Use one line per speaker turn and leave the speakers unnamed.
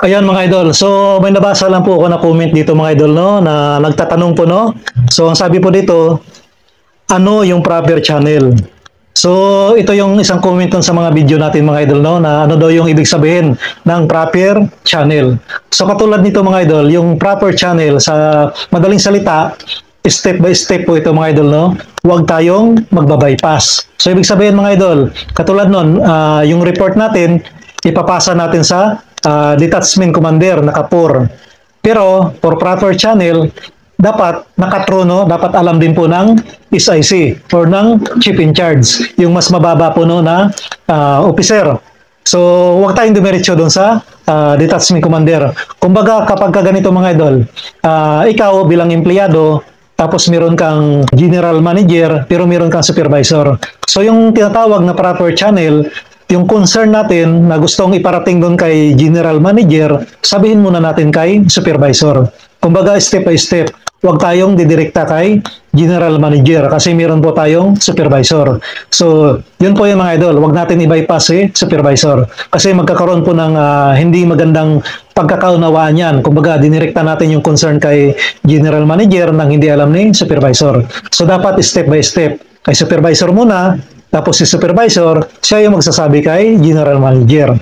Ayan mga idol. So may nabasa lang po ako na comment dito mga idol no na nagtatanong po no. So ang sabi po dito, ano yung proper channel? So ito yung isang comment dun sa mga video natin mga idol no na ano daw yung ibig sabihin ng proper channel. So katulad nito mga idol, yung proper channel sa madaling salita, step by step po ito mga idol no. Huwag tayong magba-bypass. So ibig sabihin mga idol, katulad nun, yung report natin ipapasa natin sa detachment commander na kapor. Pero for proper channel, dapat nakatro, no? Dapat alam din po ng SIC or ng chief in charge, yung mas mababa po no na officer. So, huwag tayong dumiretso doon sa detachment commander. Kumbaga, kapag ka ganito mga idol, ikaw bilang empleyado, tapos meron kang general manager, pero meron kang supervisor. So, yung tinatawag na proper channel, yung concern natin na gustong iparating doon kay general manager, sabihin muna natin kay supervisor. Kumbaga, step by step. Huwag tayong didirekta kay general manager kasi meron po tayong supervisor. So, yun po yung mga idol. Huwag natin i-bypass si supervisor kasi magkakaroon po ng hindi magandang pagkakaunawaan yan. Kumbaga, dinirekta natin yung concern kay general manager nang hindi alam ni supervisor. So, dapat step by step. Kay supervisor muna, tapos si supervisor, siya yung magsasabi kay general manager.